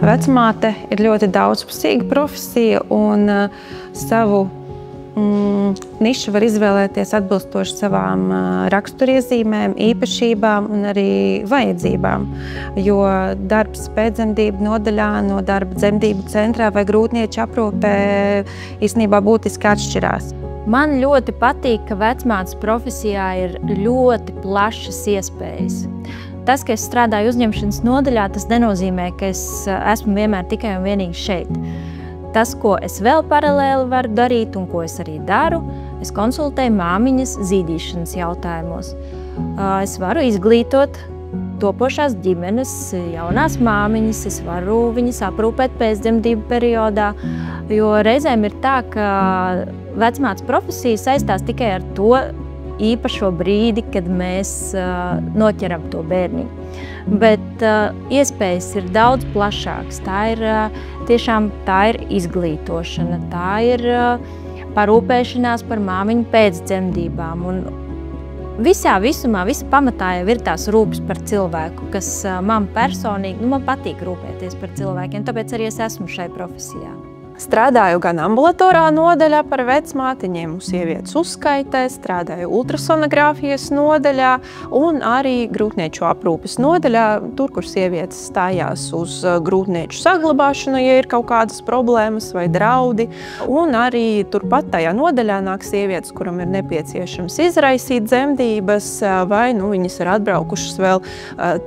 Vecmāte ir ļoti daudzpusīga profesija un savu nišu var izvēlēties atbilstoši savām raksturiezīmēm, īpašībām un arī vajadzībām. Jo darbs pēcdzemdību nodaļā no darba dzemdību centrā vai grūtnieču aprūpē īstenībā būtiski atšķirās. Man ļoti patīk, ka vecmātes profesijā ir ļoti plašas iespējas. Tas, ka es strādāju uzņemšanas nodaļā, tas nenozīmē, ka es esmu vienmēr tikai un vienīgi šeit. Tas, ko es vēl paralēli varu darīt un ko es arī daru, es konsultēju māmiņas zīdīšanas jautājumos. Es varu izglītot topošās ģimenes, jaunās māmiņas, es varu viņas aprūpēt pēcdzemdību periodā, jo reizēm ir tā, ka vecmātes profesija saistās tikai ar to īpašo brīdi, kad mēs noķeram to bērniņu. Bet iespējas ir daudz plašākas. Tā ir izglītošana, tā ir parūpēšanās par māmiņu pēcdzemdībām. Un visā pamatā jau ir tās rūpes par cilvēku, kas man personīgi, man patīk rūpēties par cilvēkiem, tāpēc arī es esmu šai profesijā. Strādāju gan ambulatorā nodaļā par vecmāti, ņēmu sievietes uzskaitē, strādāju ultrasonogrāfijas nodaļā un arī grūtnieču aprūpes nodaļā, tur, kur sievietes stājās uz grūtnieču saglabāšanu, ja ir kaut kādas problēmas vai draudi. Un arī turpat tajā nodaļā nāk sievietes, kuram ir nepieciešams izraisīt dzemdības, vai viņas ir atbraukušas vēl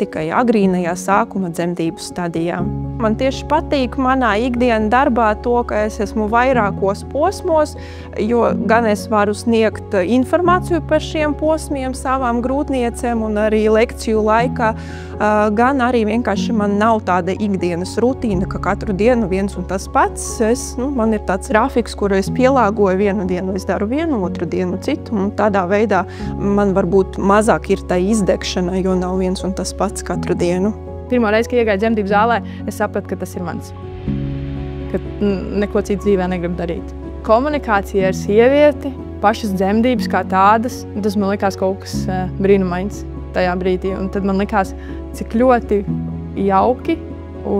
tikai agrīnajā sākuma dzemdību stadijā. Man tieši patīk manā ikdienas darbā to, ka es esmu vairākos posmos, jo gan es varu sniegt informāciju par šiem posmiem savām grūtniecēm un arī lekciju laikā, gan arī vienkārši man nav tāda ikdienas rutīna, ka katru dienu viens un tas pats. Man ir tāds grafiks, kuru es pielāgoju, vienu dienu es daru vienu, otru dienu citu, un tādā veidā man varbūt mazāk ir tā izdegšana, jo nav viens un tas pats katru dienu. Pirmo reizi, kad iegāju dzemdību zālē, es sapratu, ka tas ir mans. Ka neko citu dzīvē negribu darīt. Komunikācija ar sievieti, pašas dzemdības kā tādas, tas man likās kaut kas brīnumains tajā brīdī. Un tad man likās, cik ļoti jauki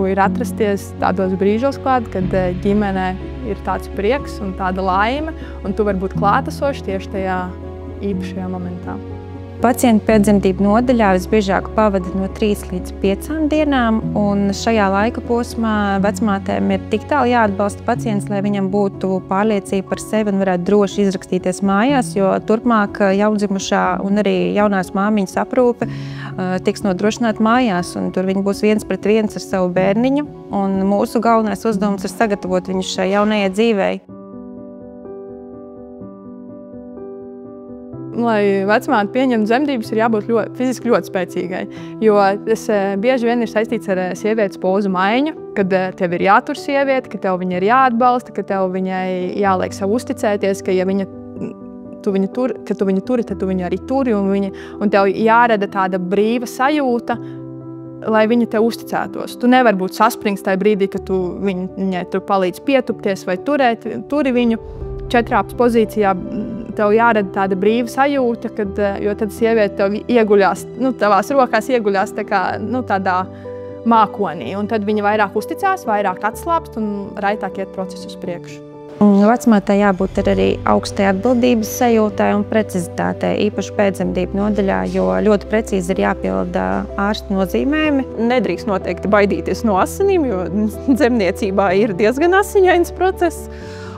ir atrasties tādos brīžos klāt, kad ģimenē ir tāds prieks un tāda laime, un tu vari būt klātesošs tieši tajā īpašajā momentā. Pacienti pēcdzemdību nodaļā visbiežāk pavada no 3 līdz 5 dienām, un šajā laika posmā vecmātēm ir tik tālu jāatbalsta pacients, lai viņam būtu pārliecība par sevi un varētu droši izrakstīties mājās, jo turpmāk jaundzimušā un arī jaunās māmiņas aprūpe tiks nodrošināta mājās, un tur viņi būs 1 pret 1 ar savu bērniņu, un mūsu galvenais uzdevums ir sagatavot viņus šai jaunajai dzīvei. Lai vecmāte pieņemtu dzemdības, ir jābūt fiziski ļoti spēcīgai, jo tas bieži vien ir saistīts ar sievietes pozu maiņu, kad tev ir jātur sieviete, ka tev viņa ir jāatbalsta, ka tev viņai jāliek sev uzticēties, ka ja tu viņu turi, tad tu viņu arī turi, un tev jārada tāda brīva sajūta, lai viņa tev uzticētos. Tu nevari būt saspringts tajā brīdī, ka tu viņai tur palīdz pietupties vai turi viņu 4 pozīcijā. Tev jārada tāda brīva sajūta, jo tad sieviete tev ieguļās, tavās rokās ieguļās tādā mākonī. Un tad viņa vairāk uzticās, vairāk atslābst un raitāk iet procesu uz priekšu. Vecmātei jābūt arī augstai atbildības sajūtai un precizitātei, īpaši pēcdzemdību nodaļā, jo ļoti precīzi ir jāpilda ārsta nozīmējumi. Nedrīkst noteikti baidīties no asinīm, jo dzemdniecībā ir diezgan asiņains process.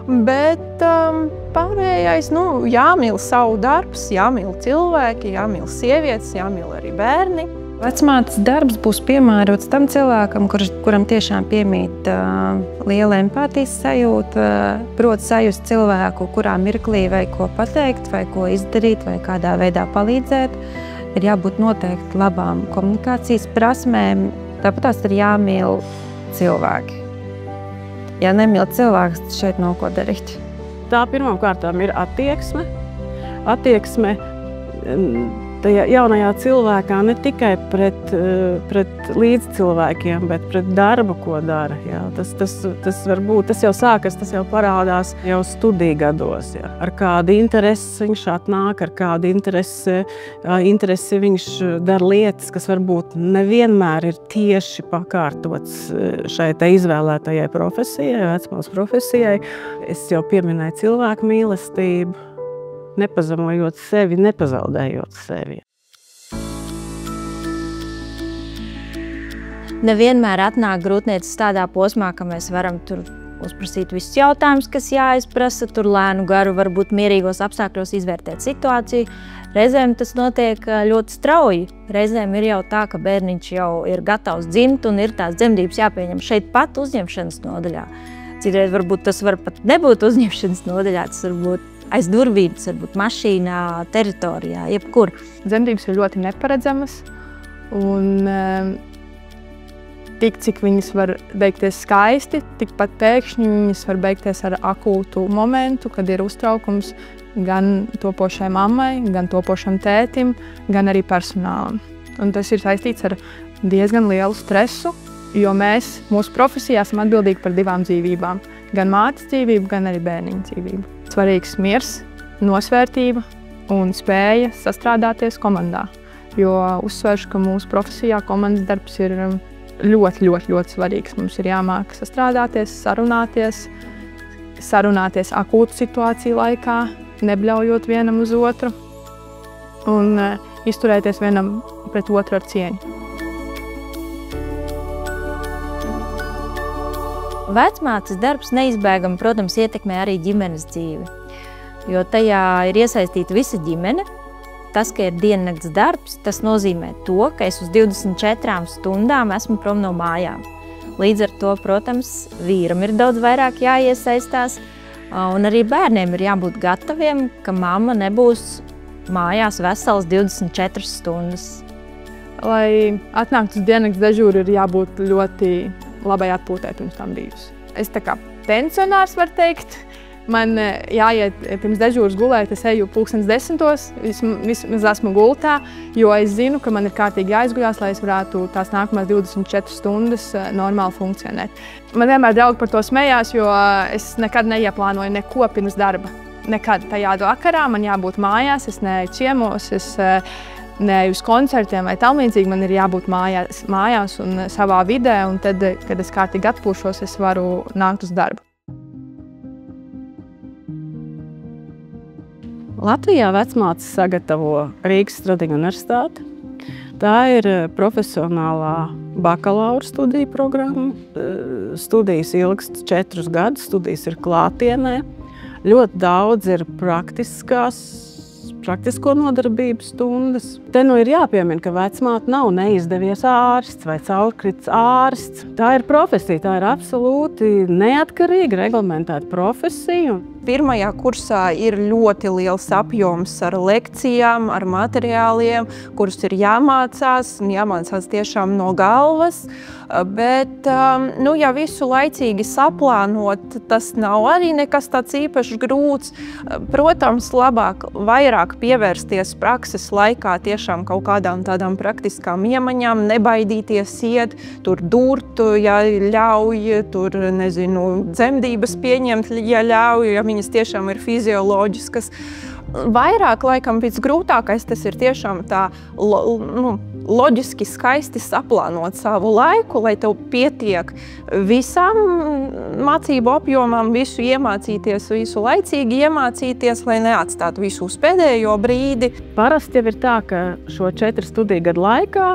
Bet pārējais, jāmīl savu darbs, jāmīl cilvēki, jāmīl sievietes, jāmīl arī bērni. Vecmātes darbs būs piemērots tam cilvēkam, kuram tiešām piemīt liela empātijas sajūta, proti sajust cilvēku, kurā mirklī vai ko pateikt, vai ko izdarīt, vai kādā veidā palīdzēt. Ir jābūt noteikti labām komunikācijas prasmēm, tāpat tās ir jāmīl cilvēki. Ja nemīl cilvēks, tad šeit nav ko darīt. Tā pirmām kārtām ir attieksme. Attieksme tajā jaunajā cilvēkā ne tikai pret līdzcilvēkiem, bet pret darbu, ko dara. Jā. Tas var būt, tas jau sākas, tas jau parādās jau studiju gados. Jā. Ar kādu interesi viņš atnāk, ar kādu interesi viņš dara lietas, kas varbūt nevienmēr ir tieši pakārtots šai te izvēlētajai profesijai, vecmātes profesijai. Es jau pieminēju cilvēku mīlestību, nepazemojot sevi, nepazaudējot sevi. Nevienmēr atnāk grūtniecis tādā posmā, ka mēs varam tur uzprasīt visus jautājumus, kas jāizprasa, tur lēnu garu, varbūt mierīgos apstākļos izvērtēt situāciju. Reizēm tas notiek ļoti strauji. Reizēm ir jau tā, ka bērniņš jau ir gatavs dzimt un ir tās dzemdības jāpieņem šeit pat uzņemšanas nodaļā. Citreiz varbūt tas var pat nebūt uzņemšanas nodaļā, tas varbūt aiz durvīm, tas varbūt mašīnā, teritorijā, jebkur. Dzemdības ir ļoti neparedzamas un tik, cik viņas var beigties skaisti, tikpat pēkšņi viņas var beigties ar akūtu momentu, kad ir uztraukums gan topošai mammai, gan topošam tētim, gan arī personālam. Un tas ir saistīts ar diezgan lielu stresu, jo mēs mūsu profesijā esam atbildīgi par 2 dzīvībām. Gan mātes dzīvību, gan arī bērniņa dzīvību. Svarīgs miers, nosvērtība un spēja sastrādāties komandā. Jo uzsveršu, ka mūsu profesijā komandas darbs ir ļoti svarīgs. Mums ir jāmāk sastrādāties, sarunāties akūtu situāciju laikā, nebļaujot vienam uz otru un izturēties vienam pret otru ar cieņu. Vecmātes darbs neizbēgami, protams, ietekmē arī ģimenes dzīvi, jo tajā ir iesaistīta visa ģimene. Tas, ka ir diennakts darbs, tas nozīmē to, ka es uz 24 stundām esmu prom no mājām. Līdz ar to, protams, vīram ir daudz vairāk jāiesaistās, un arī bērniem ir jābūt gataviem, ka mamma nebūs mājās veselas 24 stundas. Lai atnāktu uz diennakts dežūru, ir jābūt ļoti labai atpūtē pirms tam brīdus. Es tā kā pensionārs, var teikt. Man jāiet pirms dežūras gulēt, es eju 10:00, vismaz esmu gultā, jo es zinu, ka man ir kārtīgi jāizguļās, lai es varētu tās nākamās 24 stundas normāli funkcionēt. Man vienmēr draugi par to smējās, jo es nekad neieplānoju neko pirms darba. Nekad tajā vakarā man jābūt mājās, es neeju ciemos, es neeju uz koncertiem vai tam līdzīgi, man ir jābūt mājās un savā vidē, un tad, kad es kārtīgi atpūšos, es varu nākt uz darbu. Latvijā vecmātes sagatavo Rīgas Stradiņu universitāte. Tā ir profesionālā bakalaura studiju programma. Studijas ilgst 4 gadus, studijas ir klātienē. Ļoti daudz ir praktisko nodarbību stundas. Te nu ir jāpiemina, ka vecmāte nav neizdevies ārsts vai caurkrits ārsts. Tā ir profesija, tā ir absolūti neatkarīga, reglamentēta profesija. Pirmajā kursā ir ļoti liels apjoms ar lekcijām, ar materiāliem, kurus ir jāmācās, un jāmācās tiešām no galvas. Bet, ja visu laicīgi saplānot, tas nav arī nekas tāds īpaši grūts. Protams, labāk vairāk pievērsties prakses laikā tiešām kaut kādām tādām praktiskām iemaņām, nebaidīties iet, tur durt, ja ļauj, tur, nezinu, dzemdības pieņemt, ja ļauj, ja viņas tiešām ir fizioloģiskas. Vairāk, laikam, pēc grūtākais tas ir tiešām tā loģiski skaisti saplānot savu laiku, lai tev pietiek visām mācību apjomām, visu iemācīties, visu laicīgi iemācīties, lai neatstātu visu uz pēdējo brīdi. Parasti jau ir tā, ka šo 4 studiju gadu laikā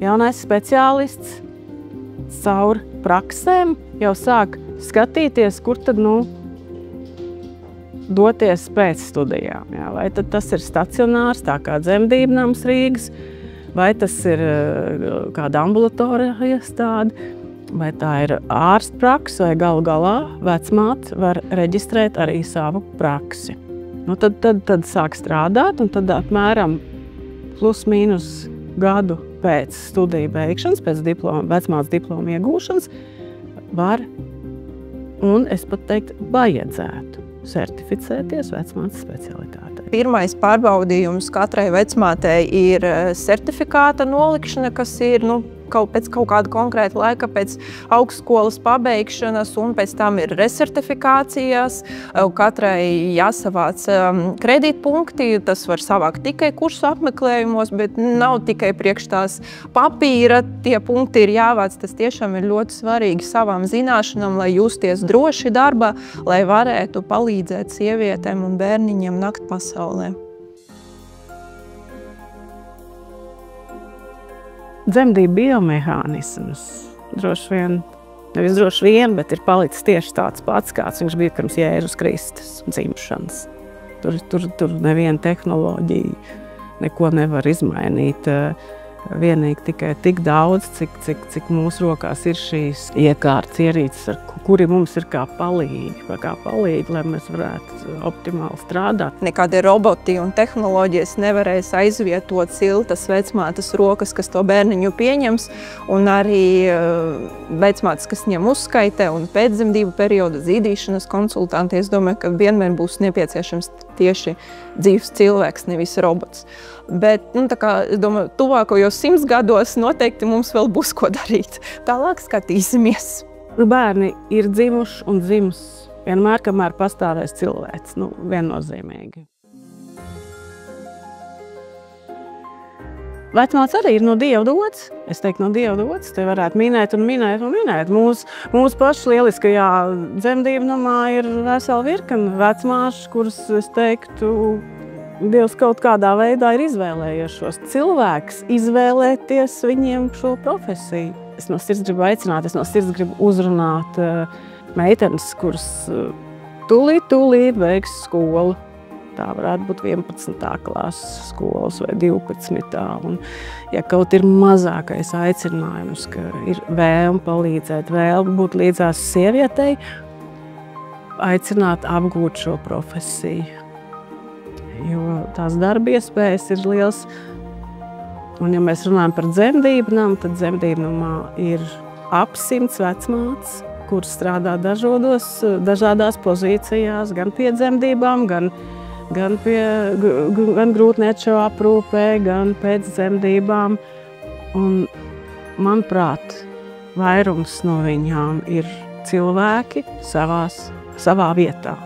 jaunais speciālists caur praksēm jau sāk skatīties, kur tad, doties pēc studijām. Jā. Vai tad tas ir stacionārs, tā kā dzemdību nams Rīgas, vai tas ir kāda ambulatorija iestāde, vai tā ir ārstprakse, vai galu galā vecmāte var reģistrēt arī savu praksi. Tad sāk strādāt, un tad apmēram plus mīnus gadu pēc studiju beigšanas, pēc vecmātes diploma iegūšanas, var, un es pat teiktu, vajadzētu certificēties vecmātes specialitātei. Pirmais pārbaudījums katrai vecmātei ir certifikāta nolikšana, kas ir pēc kaut kāda konkrēta laika, pēc augstskolas pabeigšanas, un pēc tam ir resertifikācijas. Katrai jāsavāc kredītpunkti, tas var savākt tikai kursu apmeklējumos, bet nav tikai priekš tās papīra, tie punkti ir jāvāc. Tas tiešām ir ļoti svarīgi savām zināšanām, lai justies droši darbā, lai varētu palīdzēt sievietēm un bērniņiem nakt pasaulē. Dzemdību biomehānisms nevis droši vien, bet ir palicis tieši tāds pats, kāds viņš bija pirms Jēzus Kristus dzimšanas. Tur neviena tehnoloģija neko nevar izmainīt. Vienīgi tikai tik daudz, cik mūsu rokās ir šīs iekārtas ierīces, kuri mums ir kā palīgi, lai mēs varētu optimāli strādāt. Nekādi roboti un tehnoloģijas nevarēs aizvietot siltas vecmātes rokas, kas to bērniņu pieņems, un arī vecmātes, kas ņem uzskaitē un pēcdzemdību perioda zīdīšanas konsultanti. Es domāju, ka vienmēr būs nepieciešams tieši dzīves cilvēks, nevis robots. Bet, es domāju, tuvākajos 100 gados noteikti mums vēl būs ko darīt. Tālāk skatīsimies. Bērni ir dzimuši un dzims vienmēr, kamēr pastāvēs cilvēks. Viennozīmīgi. Vecmātes arī ir no Dieva dots. Es teiktu, no Dieva dots. Te varētu minēt. Mūsu pašu lieliskajā dzemdību namā ir vesela virkne vecmāšu, kuras, es teiktu, Dievs kaut kādā veidā ir izvēlējies šos cilvēkus, izvēlēties viņiem šo profesiju. Es no sirds gribu aicināt, es no sirds gribu uzrunāt meitenes, kuras tūlīt beigs skolu. Tā varētu būt 11. klases skolas vai 12. Un, ja kaut ir mazākais aicinājums, ka ir vēlme palīdzēt, vēlme būt līdzās sievietei, aicināt apgūt šo profesiju. Jo tās darba iespējas ir liels. Un, ja mēs runājam par dzemdību namu, tad dzemdību namā ir ap 100 vecmātes, kuras strādā dažādās pozīcijās, gan pie dzemdībām, gan grūtnieču aprūpē, gan pēc dzemdībām. Un, manuprāt, vairums no viņām ir cilvēki savā vietā.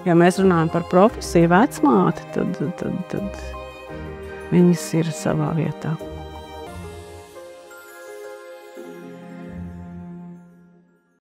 Ja mēs runājam par profesiju vecmāti, tad viņas ir savā vietā.